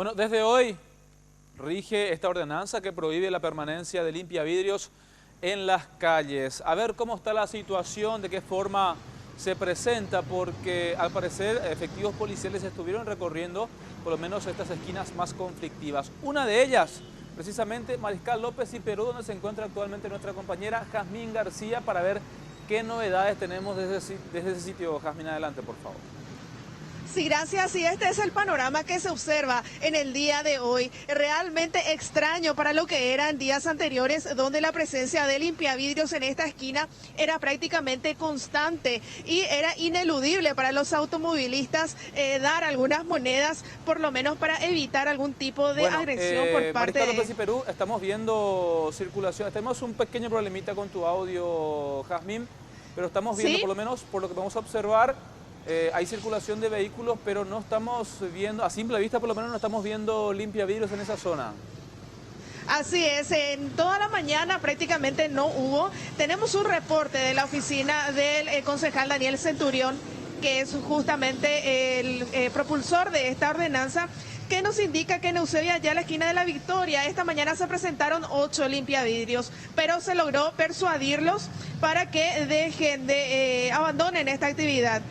Bueno, desde hoy rige esta ordenanza que prohíbe la permanencia de limpiavidrios en las calles. A ver cómo está la situación, de qué forma se presenta, porque al parecer efectivos policiales estuvieron recorriendo por lo menos estas esquinas más conflictivas. Una de ellas, precisamente Mariscal López y Perú, donde se encuentra actualmente nuestra compañera Jazmín García, para ver qué novedades tenemos desde ese sitio. Jazmín, adelante, por favor. Sí, gracias. Y este es el panorama que se observa en el día de hoy. Realmente extraño para lo que era en días anteriores, donde la presencia de limpiavidrios en esta esquina era prácticamente constante y era ineludible para los automovilistas dar algunas monedas, por lo menos para evitar algún tipo de agresión por parte Mariscal López y Perú, estamos viendo circulación. Tenemos un pequeño problemita con tu audio, Jazmín, pero estamos viendo, ¿Sí? por lo menos por lo que vamos a observar, hay circulación de vehículos, pero no estamos viendo, a simple vista por lo menos no estamos viendo limpiavidrios en esa zona. Así es, en toda la mañana prácticamente no hubo. Tenemos un reporte de la oficina del concejal Daniel Centurión, que es justamente el propulsor de esta ordenanza, que nos indica que en Eusebio, ya en la esquina de la Victoria, esta mañana se presentaron 8 limpiavidrios, pero se logró persuadirlos para que dejen de abandonen esta actividad.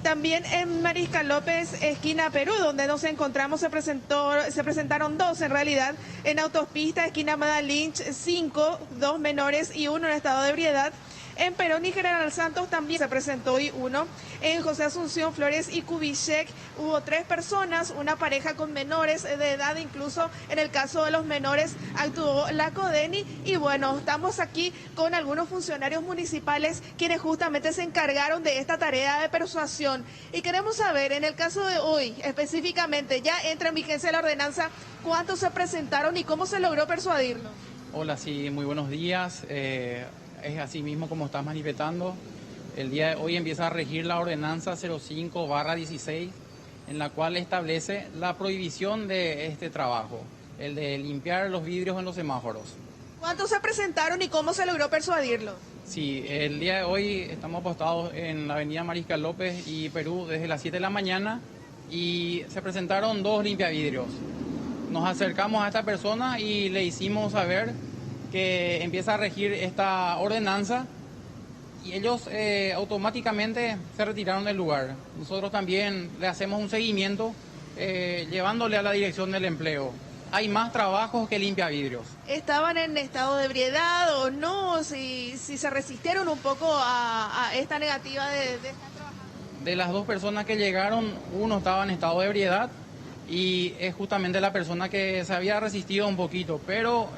También en Mariscal López, esquina Perú, donde nos encontramos, se presentaron 2 en realidad. En autopista, esquina Amada Lynch, 5, 2 menores y 1 en estado de ebriedad. En Perón y General Santos también se presentó hoy 1. En José Asunción Flores y Kubitschek hubo 3 personas, una pareja con menores de edad, incluso en el caso de los menores actuó la CODENI. Y bueno, estamos aquí con algunos funcionarios municipales quienes justamente se encargaron de esta tarea de persuasión. Y queremos saber, en el caso de hoy específicamente, ya entra en vigencia la ordenanza, ¿cuántos se presentaron y cómo se logró persuadirlos? Hola, sí, muy buenos días. Es así mismo como estás manifestando. El día de hoy empieza a regir la ordenanza 05/16, en la cual establece la prohibición de este trabajo, el de limpiar los vidrios en los semáforos. ¿Cuántos se presentaron y cómo se logró persuadirlos? Sí, el día de hoy estamos postados en la avenida Mariscal López y Perú desde las 7 de la mañana y se presentaron 2 limpiavidrios. Nos acercamos a esta persona y le hicimos saber que empieza a regir esta ordenanza y ellos automáticamente se retiraron del lugar. Nosotros también le hacemos un seguimiento llevándole a la dirección del empleo. Hay más trabajos que limpiavidrios. ¿Estaban en estado de ebriedad o no? Si se resistieron un poco a esta negativa de estar trabajando. De las 2 personas que llegaron, uno estaba en estado de ebriedad y es justamente la persona que se había resistido un poquito, pero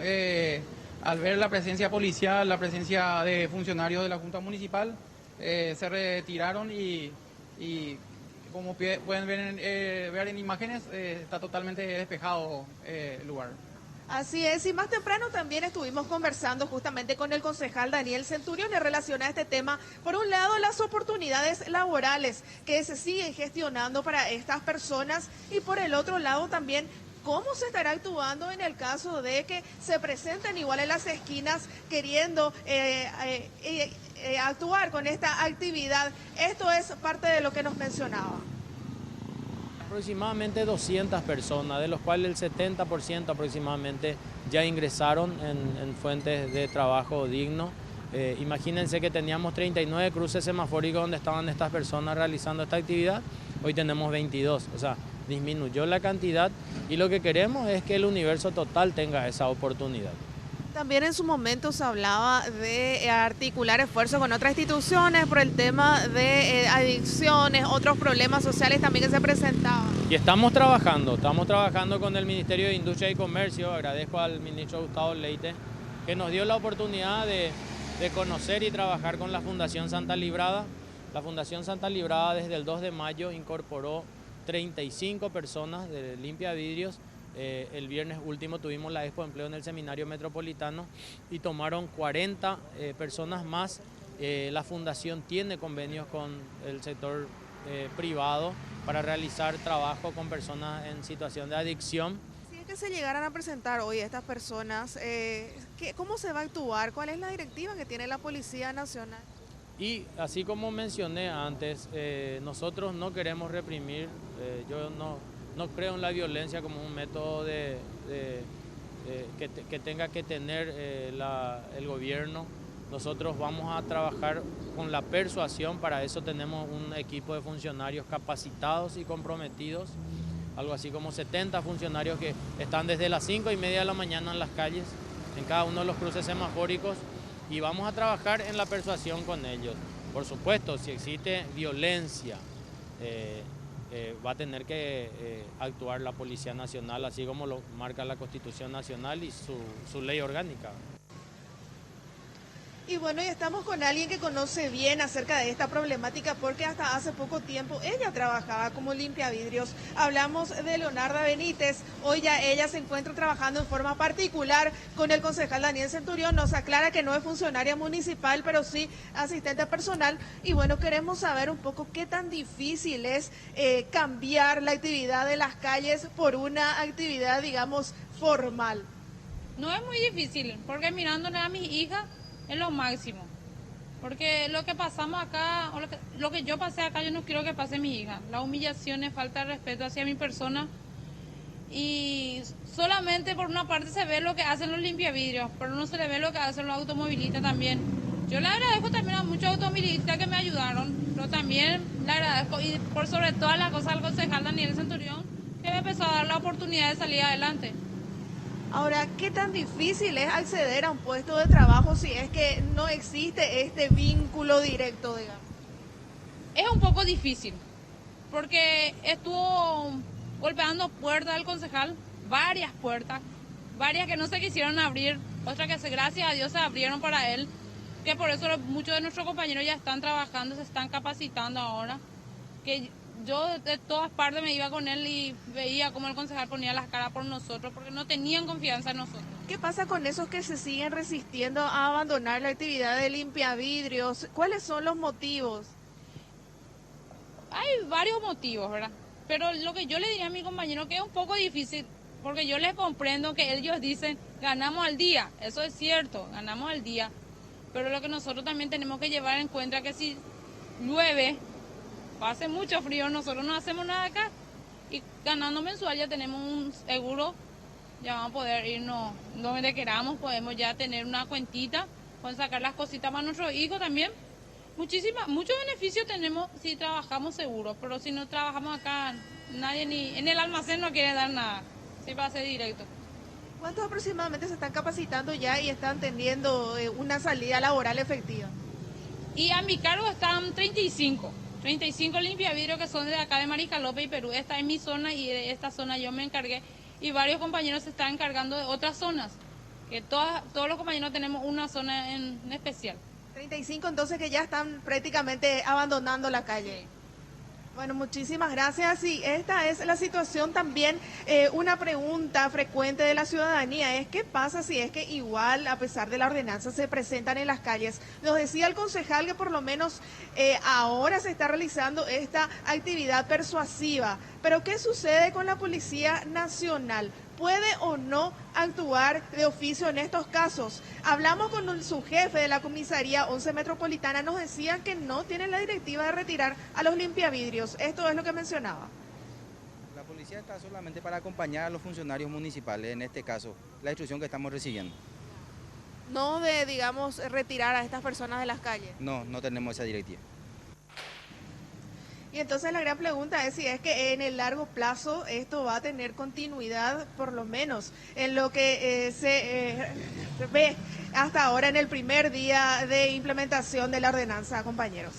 al ver la presencia policial, la presencia de funcionarios de la Junta Municipal, se retiraron y como pueden ver en imágenes, está totalmente despejado el lugar. Así es, y más temprano también estuvimos conversando justamente con el concejal Daniel Centurión en relación a este tema. Por un lado, las oportunidades laborales que se siguen gestionando para estas personas y por el otro lado también cómo se estará actuando en el caso de que se presenten igual en las esquinas queriendo actuar con esta actividad. Esto es parte de lo que nos mencionaba. Aproximadamente 200 personas, de los cuales el 70% aproximadamente ya ingresaron en fuentes de trabajo digno. Imagínense que teníamos 39 cruces semafóricos donde estaban estas personas realizando esta actividad, hoy tenemos 22, o sea, disminuyó la cantidad y lo que queremos es que el universo total tenga esa oportunidad. También en su momento se hablaba de articular esfuerzos con otras instituciones por el tema de adicciones, otros problemas sociales también que se presentaban. Y estamos trabajando con el Ministerio de Industria y Comercio. Agradezco al ministro Gustavo Leite que nos dio la oportunidad de conocer y trabajar con la Fundación Santa Librada. La Fundación Santa Librada desde el 2 de mayo incorporó 35 personas de limpiavidrios. El viernes último tuvimos la Expo Empleo en el Seminario Metropolitano y tomaron 40 personas más. La fundación tiene convenios con el sector privado para realizar trabajo con personas en situación de adicción. Si es que se llegaran a presentar hoy estas personas, ¿cómo se va a actuar? ¿Cuál es la directiva que tiene la Policía Nacional? Y así como mencioné antes, nosotros no queremos reprimir, yo no creo en la violencia como un método que tenga que tener el gobierno. Nosotros vamos a trabajar con la persuasión, para eso tenemos un equipo de funcionarios capacitados y comprometidos, algo así como 70 funcionarios que están desde las 5:30 de la mañana en las calles, en cada uno de los cruces semafóricos, y vamos a trabajar en la persuasión con ellos. Por supuesto, si existe violencia, va a tener que actuar la Policía Nacional, así como lo marca la Constitución Nacional y su ley orgánica. Y bueno, y estamos con alguien que conoce bien acerca de esta problemática porque hasta hace poco tiempo ella trabajaba como limpiavidrios. Hablamos de Leonarda Benítez. Hoy ya ella se encuentra trabajando en forma particular con el concejal Daniel Centurión. Nos aclara que no es funcionaria municipal, pero sí asistente personal. Y bueno, queremos saber un poco qué tan difícil es cambiar la actividad de las calles por una actividad, digamos, formal. No es muy difícil, porque mirándole a mis hijas es lo máximo. Porque lo que pasamos acá, o lo que yo pasé acá, yo no quiero que pase mi hija. La humillación es falta de respeto hacia mi persona. Y solamente por una parte se ve lo que hacen los limpiavidrios, pero no se le ve lo que hacen los automovilistas también. Yo le agradezco también a muchos automovilistas que me ayudaron, pero también le agradezco, y por sobre todas las cosas, al concejal Daniel Centurión, que me empezó a dar la oportunidad de salir adelante. Ahora, ¿qué tan difícil es acceder a un puesto de trabajo si es que no existe este vínculo directo, digamos? Es un poco difícil, porque estuvo golpeando puertas del concejal, varias puertas, varias que no se quisieron abrir, otras que gracias a Dios se abrieron para él, que por eso muchos de nuestros compañeros ya están trabajando, se están capacitando ahora, que yo de todas partes me iba con él y veía cómo el concejal ponía las caras por nosotros, porque no tenían confianza en nosotros. ¿Qué pasa con esos que se siguen resistiendo a abandonar la actividad de limpiavidrios? ¿Cuáles son los motivos? Hay varios motivos, ¿verdad? Pero lo que yo le diría a mi compañero que es un poco difícil, porque yo les comprendo que ellos dicen, ganamos al día, eso es cierto, ganamos al día, pero lo que nosotros también tenemos que llevar en cuenta es que si llueve, hace mucho frío, nosotros no hacemos nada acá y ganando mensual ya tenemos un seguro, ya vamos a poder irnos donde queramos, podemos ya tener una cuentita, podemos sacar las cositas para nuestros hijos también. Muchos beneficios tenemos si trabajamos seguros, pero si no trabajamos acá, nadie ni en el almacén no quiere dar nada, si va a ser directo. ¿Cuántos aproximadamente se están capacitando ya y están teniendo una salida laboral efectiva? Y a mi cargo están 35 limpiavidrios que son de acá de Mariscal López y Perú. Esta es mi zona y de esta zona yo me encargué y varios compañeros se están encargando de otras zonas, que todos los compañeros tenemos una zona en especial. 35 entonces que ya están prácticamente abandonando la calle. Bueno, muchísimas gracias. Y esta es la situación también, una pregunta frecuente de la ciudadanía es ¿qué pasa si es que igual, a pesar de la ordenanza, se presentan en las calles? Nos decía el concejal que por lo menos ahora se está realizando esta actividad persuasiva, pero ¿qué sucede con la Policía Nacional? ¿Puede o no actuar de oficio en estos casos? Hablamos con su jefe de la comisaría 11 Metropolitana, nos decían que no tienen la directiva de retirar a los limpiavidrios. Esto es lo que mencionaba. La policía está solamente para acompañar a los funcionarios municipales, en este caso, la instrucción que estamos recibiendo. No de, digamos, retirar a estas personas de las calles. No, no tenemos esa directiva. Y entonces la gran pregunta es si es que en el largo plazo esto va a tener continuidad, por lo menos en lo que se ve hasta ahora en el primer día de implementación de la ordenanza, compañeros.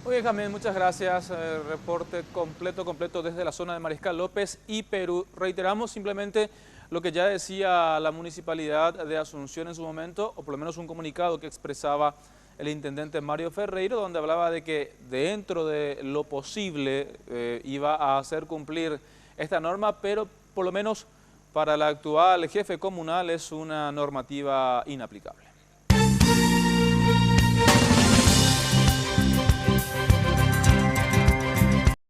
Muy bien, Jamín, muchas gracias. Reporte completo desde la zona de Mariscal López y Perú. Reiteramos simplemente lo que ya decía la Municipalidad de Asunción en su momento, o por lo menos un comunicado que expresaba el intendente Mario Ferreiro, donde hablaba de que dentro de lo posible iba a hacer cumplir esta norma, pero por lo menos para el actual jefe comunal es una normativa inaplicable.